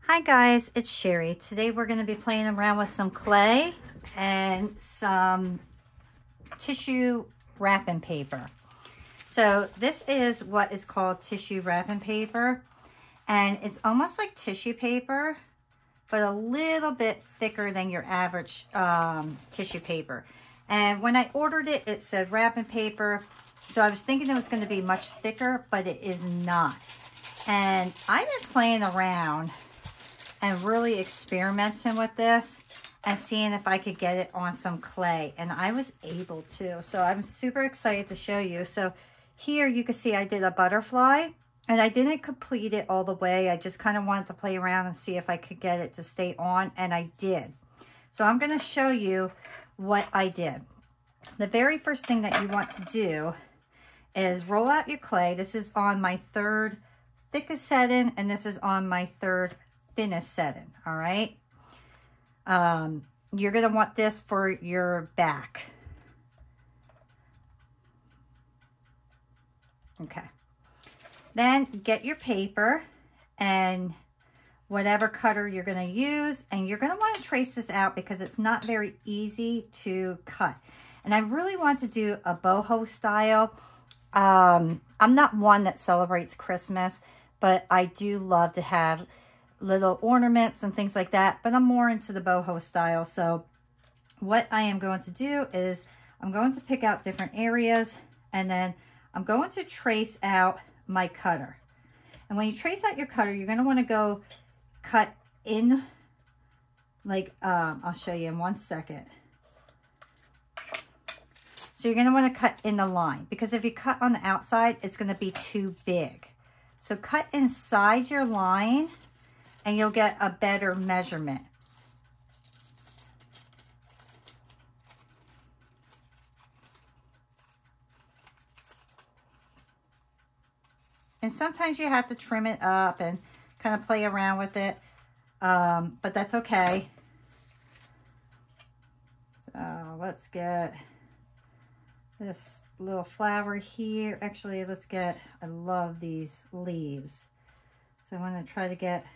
Hi guys, it's Sherry. Today we're going to be playing around with some clay and some tissue wrapping paper. So this is what is called tissue wrapping paper, and it's almost like tissue paper but a little bit thicker than your average tissue paper. And when I ordered it, it said wrapping paper, so I was thinking it was going to be much thicker, but it is not. And I've been playing around and really experimenting with this and seeing if I could get it on some clay, and I was able to. So I'm super excited to show you. So here you can see I did a butterfly, and I didn't complete it all the way. I just kind of wanted to play around and see if I could get it to stay on, and I did. So I'm going to show you what I did. The very first thing that you want to do is roll out your clay. This is on my third thickest setting, and this is on my third thinnest setting. All right, you're gonna want this for your back. Okay, then get your paper and whatever cutter you're gonna use, and you're gonna want to trace this out because it's not very easy to cut. And I really want to do a boho style. I'm not one that celebrates Christmas, but I do love to have little ornaments and things like that, but I'm more into the boho style. So what I am going to do is I'm going to pick out different areas, and then I'm going to trace out my cutter. And when you trace out your cutter, you're going to want to go cut in, like I'll show you in 1 second. So you're going to want to cut in the line, because if you cut on the outside, it's going to be too big. So cut inside your line and you'll get a better measurement. And sometimes you have to trim it up and kind of play around with it, but that's okay. So let's get this little flower here. Actually, let's get, I love these leaves. So I'm going to try to get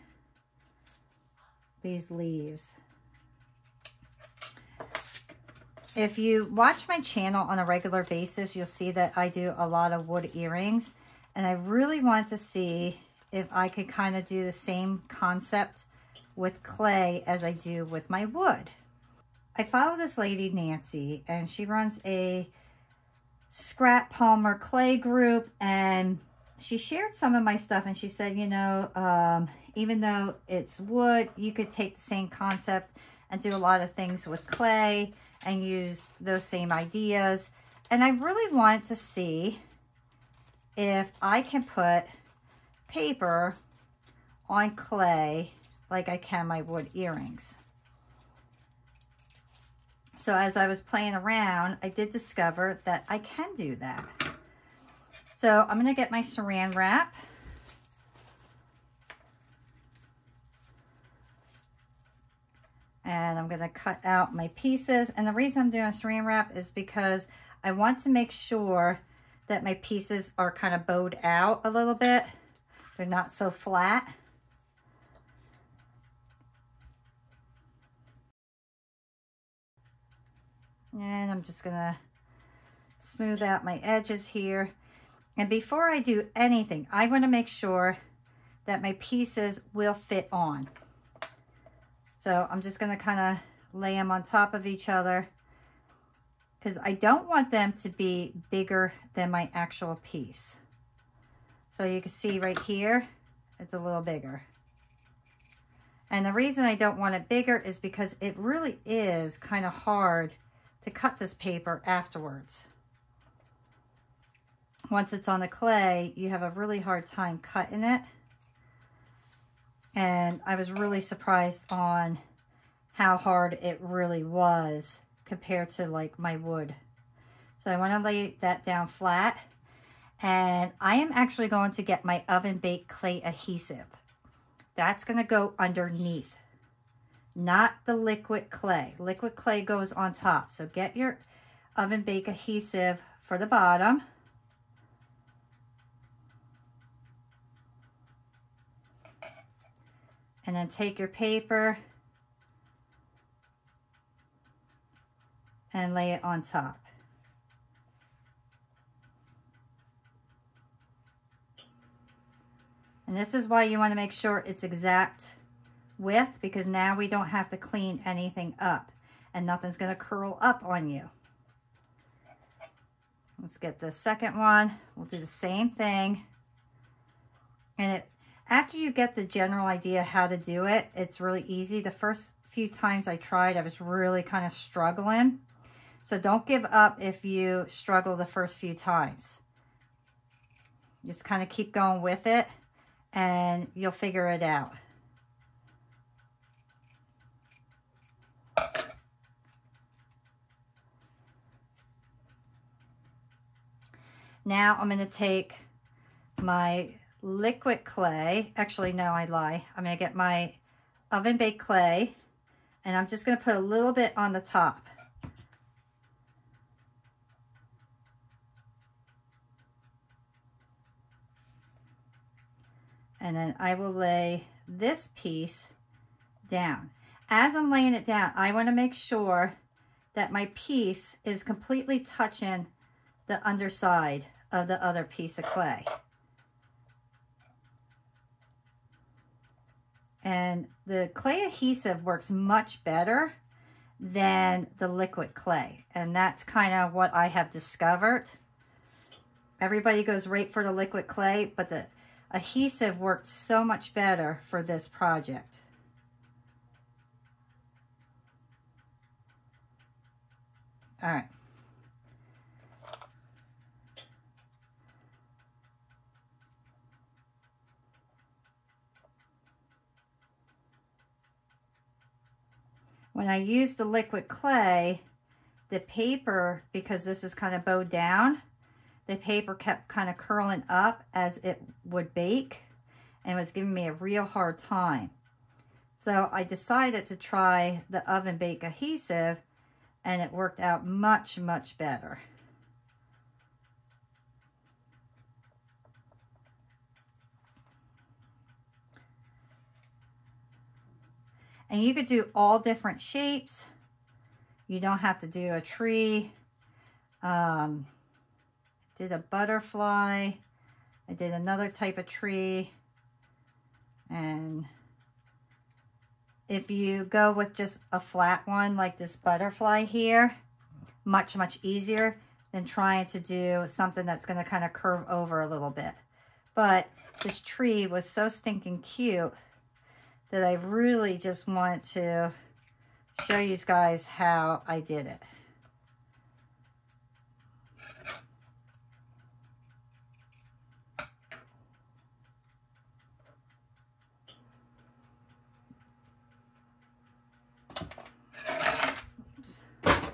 these leaves. If you watch my channel on a regular basis, you'll see that I do a lot of wood earrings, and I really want to see if I could kind of do the same concept with clay as I do with my wood. I follow this lady, Nancy, and she runs a scrap polymer clay group, and she shared some of my stuff, and she said, you know, even though it's wood, you could take the same concept and do a lot of things with clay and use those same ideas. And I really want to see if I can put paper on clay like I can my wood earrings. So as I was playing around, I did discover that I can do that. So I'm going to get my saran wrap. And I'm going to cut out my pieces. And the reason I'm doing a saran wrap is because I want to make sure that my pieces are kind of bowed out a little bit. They're not so flat. And I'm just going to smooth out my edges here. And before I do anything, I want to make sure that my pieces will fit on. So I'm just going to kind of lay them on top of each other, because I don't want them to be bigger than my actual piece. So you can see right here, it's a little bigger. And the reason I don't want it bigger is because it really is kind of hard to cut this paper afterwards. Once it's on the clay, you have a really hard time cutting it. And I was really surprised on how hard it really was compared to like my wood. So I want to lay that down flat. And I am actually going to get my oven baked clay adhesive. That's going to go underneath, not the liquid clay. Liquid clay goes on top. So get your oven baked adhesive for the bottom. And then take your paper and lay it on top. And this is why you want to make sure it's exact width, because now we don't have to clean anything up and nothing's going to curl up on you. Let's get the second one. We'll do the same thing. And after you get the general idea how to do it, it's really easy. The first few times I tried, I was really kind of struggling. So don't give up if you struggle the first few times. Just kind of keep going with it and you'll figure it out. Now I'm going to take my liquid clay. Actually, no, I lie. I'm going to get my oven baked clay and I'm just going to put a little bit on the top. And then I will lay this piece down. As I'm laying it down, I want to make sure that my piece is completely touching the underside of the other piece of clay. And the clay adhesive works much better than the liquid clay. And that's kind of what I have discovered. Everybody goes right for the liquid clay, but the adhesive worked so much better for this project. All right. When I use the liquid clay, the paper, because this is kind of bowed down, the paper kept kind of curling up as it would bake and was giving me a real hard time. So I decided to try the oven bake adhesive and it worked out much, much better. And you could do all different shapes. You don't have to do a tree. Did a butterfly. I did another type of tree. And if you go with just a flat one like this butterfly here, much, much easier than trying to do something that's going to kind of curve over a little bit. But this tree was so stinking cute that I really just want to show you guys how I did it. Oops. I'm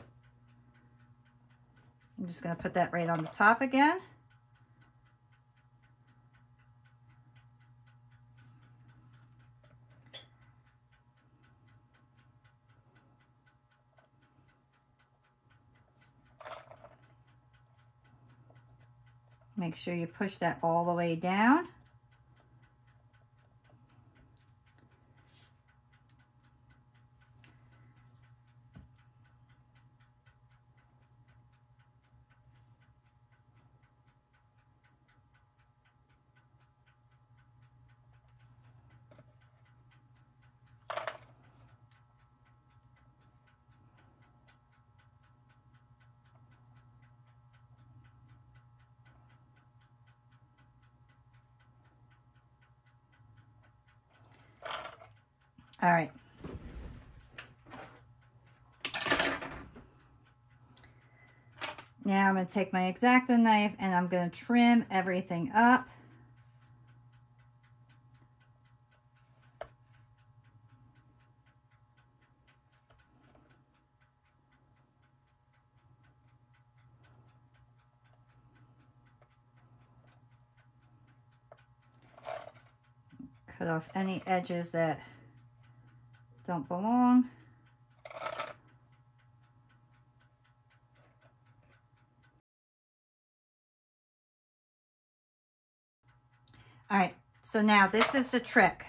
just going to put that right on the top again. Make sure you push that all the way down. All right. Now I'm going to take my X-Acto knife and I'm going to trim everything up. Cut off any edges that don't belong. All right, so now this is the trick.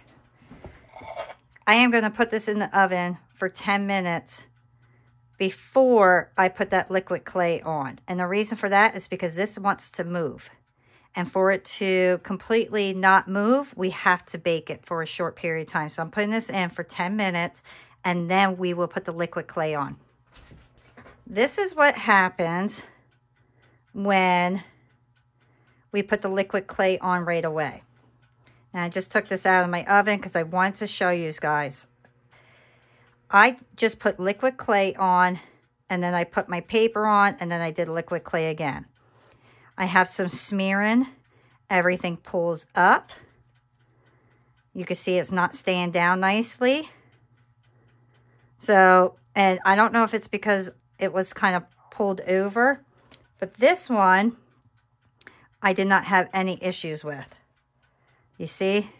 I am going to put this in the oven for 10 minutes before I put that liquid clay on. And the reason for that is because this wants to move. And for it to completely not move, we have to bake it for a short period of time. So I'm putting this in for 10 minutes, and then we will put the liquid clay on. This is what happens when we put the liquid clay on right away. And I just took this out of my oven because I wanted to show you guys. I just put liquid clay on, and then I put my paper on, and then I did liquid clay again. I have some smearing. Everything pulls up. You can see it's not staying down nicely. So, and I don't know if it's because it was kind of pulled over, but this one I did not have any issues with. You see?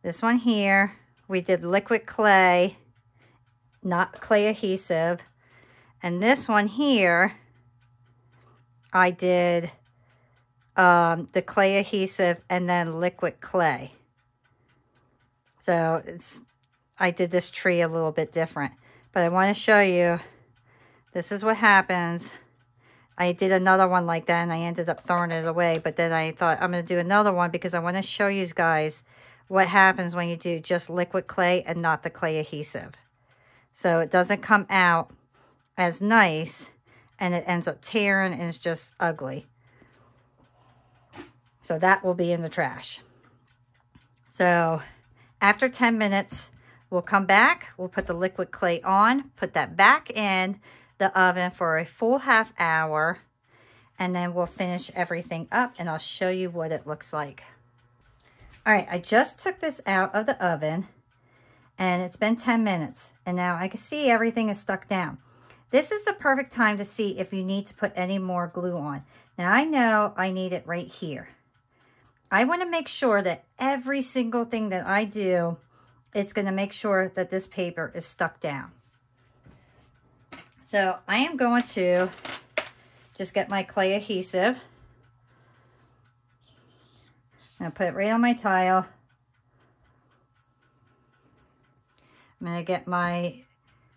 This one here, we did liquid clay, not clay adhesive. And this one here, I did the clay adhesive and then liquid clay. So I did this tree a little bit different. But I want to show you, this is what happens. I did another one like that and I ended up throwing it away. But then I thought I'm going to do another one because I want to show you guys what happens when you do just liquid clay and not the clay adhesive. So it doesn't come out as nice. And it ends up tearing and it's just ugly. So that will be in the trash. So after 10 minutes, we'll come back. We'll put the liquid clay on, put that back in the oven for a full half hour. And then we'll finish everything up and I'll show you what it looks like. All right, I just took this out of the oven and it's been 10 minutes. And now I can see everything is stuck down. This is the perfect time to see if you need to put any more glue on. Now I know I need it right here. I want to make sure that every single thing that I do, it's going to make sure that this paper is stuck down. So I am going to just get my clay adhesive. I'm going to put it right on my tile. I'm going to get my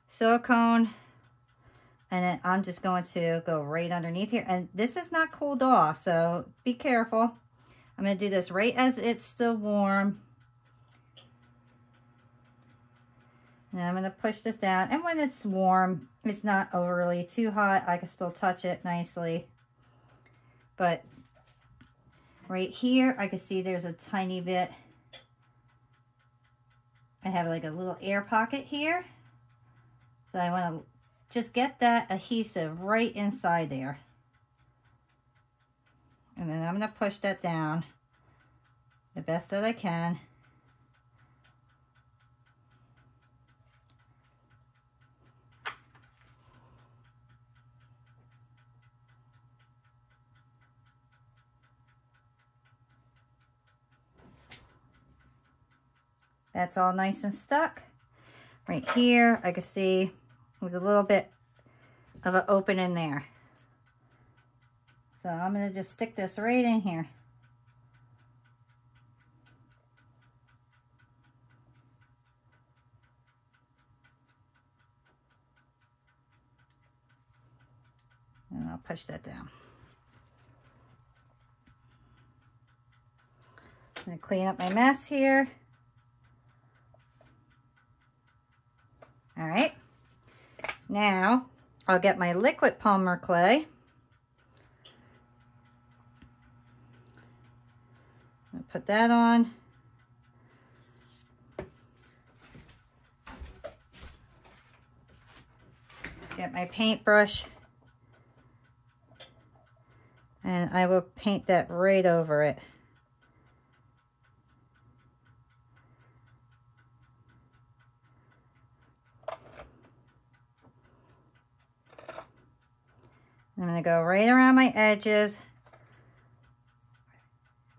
silicone. And then I'm just going to go right underneath here. And this is not cooled off, so be careful. I'm going to do this right as it's still warm. And I'm going to push this down. And when it's warm, it's not overly too hot. I can still touch it nicely. But right here, I can see there's a tiny bit. I have like a little air pocket here. So I want to just get that adhesive right inside there. And then I'm going to push that down the best that I can. That's all nice and stuck. Right here, I can see there's a little bit of an opening there. So I'm going to just stick this right in here. And I'll push that down. I'm going to clean up my mess here. All right. Now, I'll get my liquid polymer clay. I'll put that on. Get my paintbrush. And I will paint that right over it. I'm going to go right around my edges,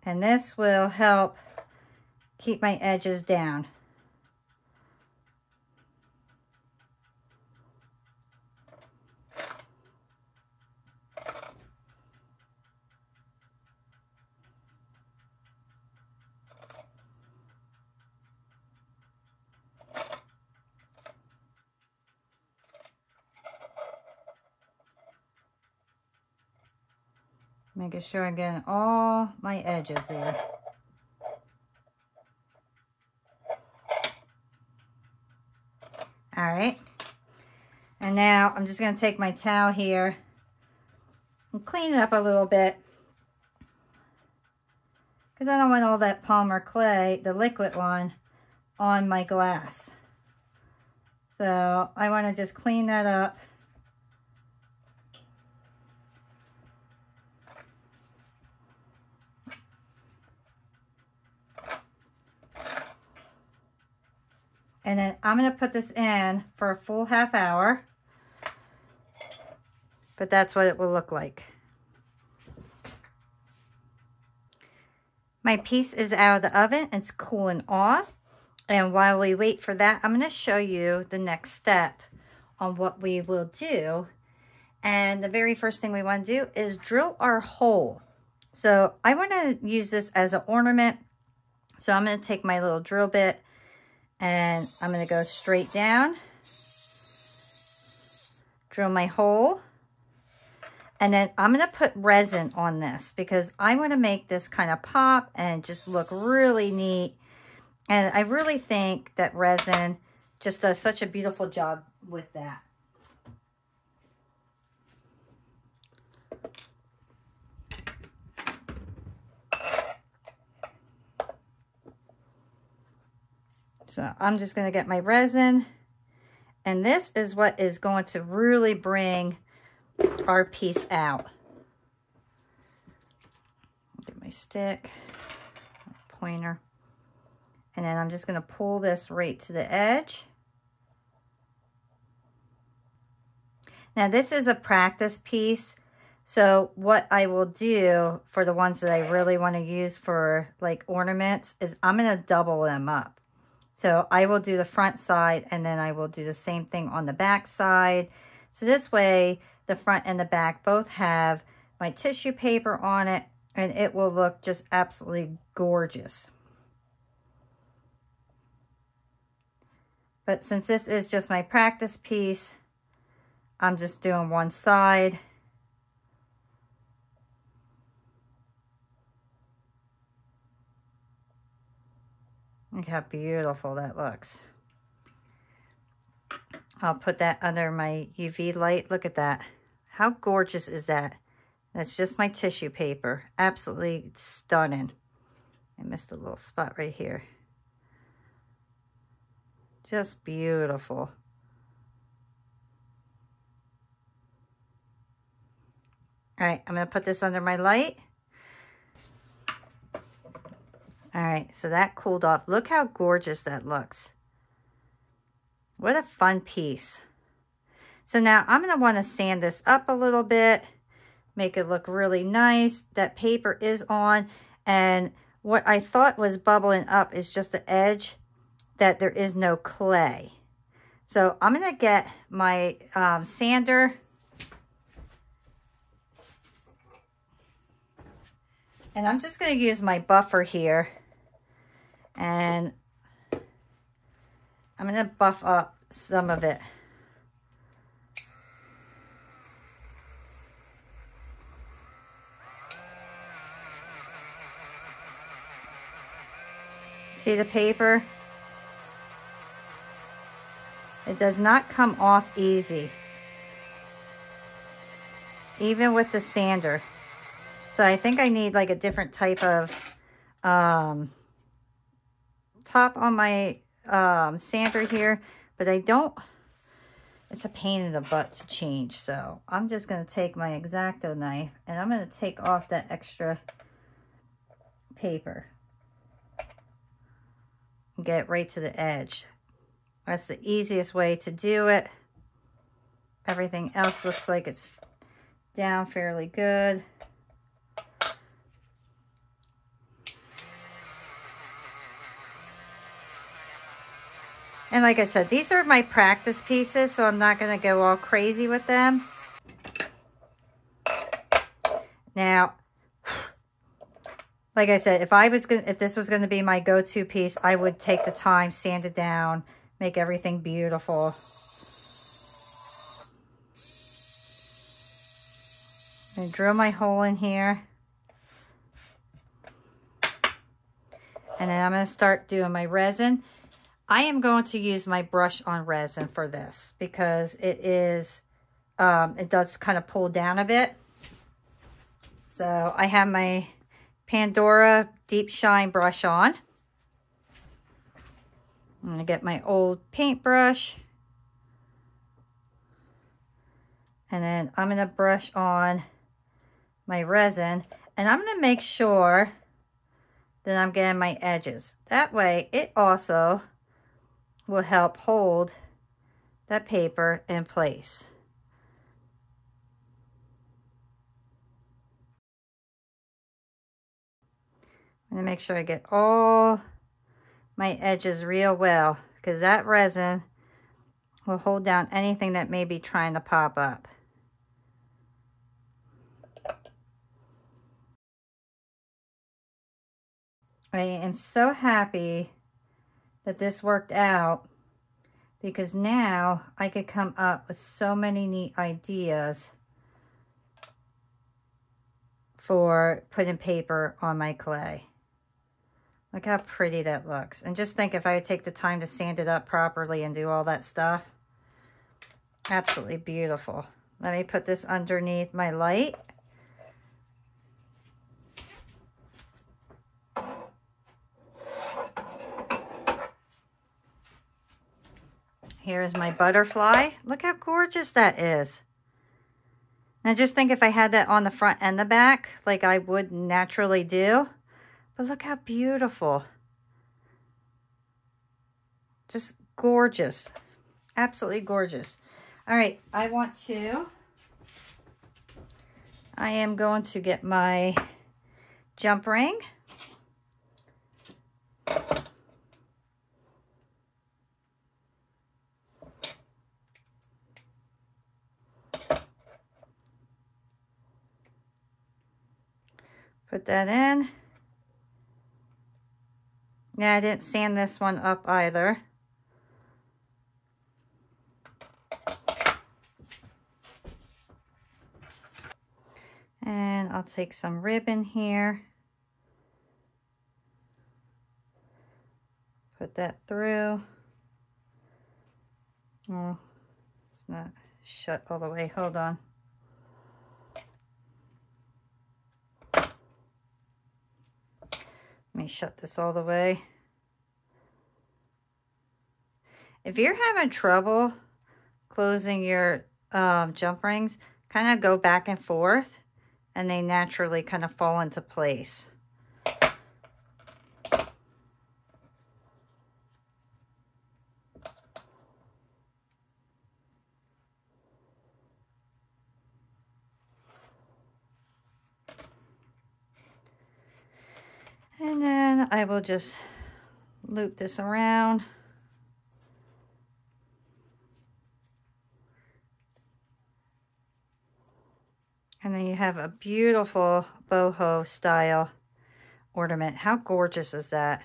and this will help keep my edges down. Making sure I'm getting all my edges there. All right. And now I'm just going to take my towel here and clean it up a little bit, because I don't want all that polymer clay, the liquid one, on my glass. So I want to just clean that up. And then I'm going to put this in for a full half hour. But that's what it will look like. My piece is out of the oven. It's cooling off. And while we wait for that, I'm going to show you the next step on what we will do. And the very first thing we want to do is drill our hole. So I want to use this as an ornament. So I'm going to take my little drill bit and I'm going to go straight down, drill my hole, and then I'm going to put resin on this because I want to make this kind of pop and just look really neat. And I really think that resin just does such a beautiful job with that. So I'm just going to get my resin, and this is what is going to really bring our piece out. Get my stick, pointer, and then I'm just going to pull this right to the edge. Now this is a practice piece, so what I will do for the ones that I really want to use for like ornaments is I'm going to double them up. So I will do the front side and then I will do the same thing on the back side. So this way, the front and the back both have my tissue paper on it and it will look just absolutely gorgeous. But since this is just my practice piece, I'm just doing one side. Look how beautiful that looks. I'll put that under my UV light. Look at that. How gorgeous is that? That's just my tissue paper. Absolutely stunning. I missed a little spot right here. Just beautiful. All right, I'm going to put this under my light. All right, so that cooled off. Look how gorgeous that looks. What a fun piece. So now I'm going to want to sand this up a little bit, make it look really nice. That paper is on, and what I thought was bubbling up is just the edge that there is no clay. So I'm going to get my sander. And I'm just going to use my buffer here. And I'm going to buff up some of it. See the paper? It does not come off easy, even with the sander. So I think I need like a different type of top on my sander here, but I don't, it's a pain in the butt to change. So I'm just going to take my X-Acto knife and I'm going to take off that extra paper and get it right to the edge. That's the easiest way to do it. Everything else looks like it's down fairly good. And like I said, these are my practice pieces, so I'm not going to go all crazy with them. Now, like I said, if this was going to be my go-to piece, I would take the time, sand it down, make everything beautiful. I'm going to drill my hole in here. And then I'm going to start doing my resin. I am going to use my brush on resin for this because it is, it does kind of pull down a bit. So I have my Pandora Deep Shine brush on. I'm going to get my old paintbrush. And then I'm going to brush on my resin. And I'm going to make sure that I'm getting my edges. That way it also will help hold that paper in place. I'm going to make sure I get all my edges real well, because that resin will hold down anything that may be trying to pop up. I am so happy that this worked out, because now I could come up with so many neat ideas for putting paper on my clay. Look how pretty that looks. And just think, if I would take the time to sand it up properly and do all that stuff. Absolutely beautiful. Let me put this underneath my light. Here's my butterfly. Look how gorgeous that is. Now just think, if I had that on the front and the back, like I would naturally do. But look how beautiful. Just gorgeous. Absolutely gorgeous. All right, I am going to get my jump ring. Put that in. Yeah, I didn't sand this one up either. And I'll take some ribbon here. Put that through. Oh, it's not shut all the way. Hold on. Let me shut this all the way. If you're having trouble closing your jump rings, kind of go back and forth, and they naturally kind of fall into place. And then I will just loop this around. And then you have a beautiful boho style ornament. How gorgeous is that?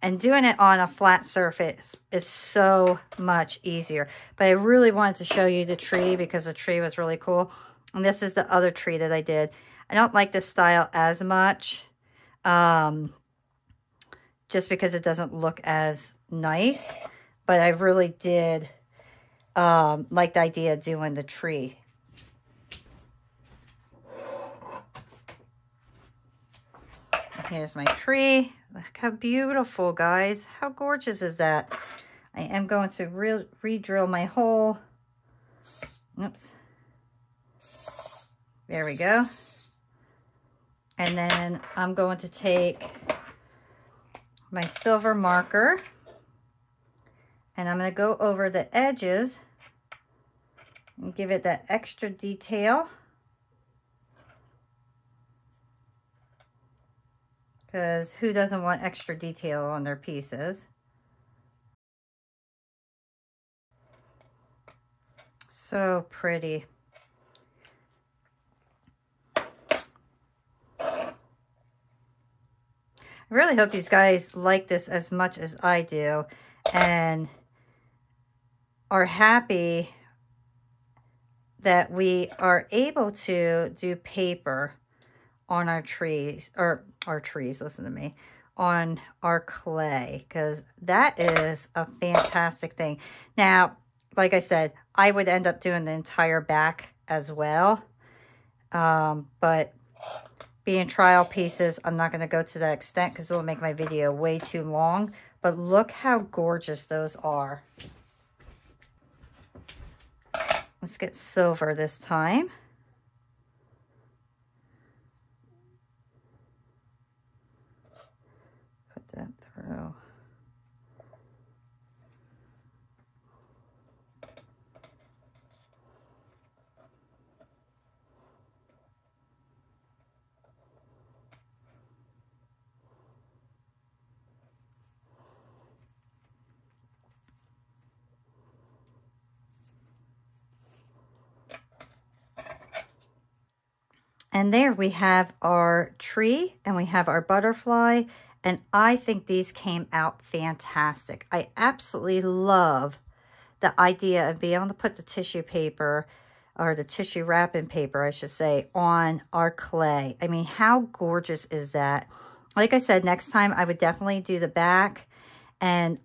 And doing it on a flat surface is so much easier. But I really wanted to show you the tree because the tree was really cool. And this is the other tree that I did. I don't like this style as much. Just because it doesn't look as nice. But I really did like the idea of doing the tree. Here's my tree. Look how beautiful, guys. How gorgeous is that? I am going to re-drill my hole. Oops. There we go. And then I'm going to take my silver marker, and I'm going to go over the edges and give it that extra detail. Because who doesn't want extra detail on their pieces? So pretty. I really hope these guys like this as much as I do and are happy that we are able to do paper on our trees, or our trees, listen to me, on our clay, because that is a fantastic thing. Now, like I said, I would end up doing the entire back as well, but being trial pieces, I'm not going to go to that extent because it'll make my video way too long. But look how gorgeous those are. Let's get silver this time. Put that through. And there we have our tree and we have our butterfly. And I think these came out fantastic. I absolutely love the idea of being able to put the tissue paper, or the tissue wrapping paper, I should say, on our clay. I mean, how gorgeous is that? Like I said, next time I would definitely do the back, and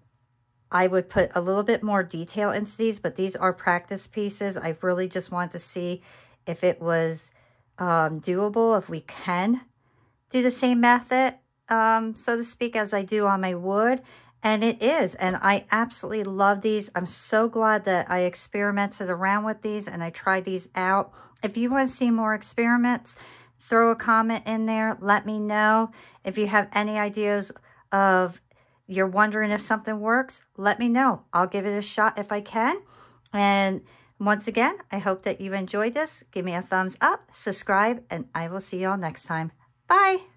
I would put a little bit more detail into these, but these are practice pieces. I really just wanted to see if it was doable, if we can do the same method, so to speak, as I do on my wood. And it is, and I absolutely love these. I'm so glad that I experimented around with these and I tried these out. If you want to see more experiments, throw a comment in there. Let me know. If you have any ideas of you're wondering if something works, let me know. I'll give it a shot if I can. And once again, I hope that you enjoyed this. Give me a thumbs up, subscribe, and I will see you all next time. Bye.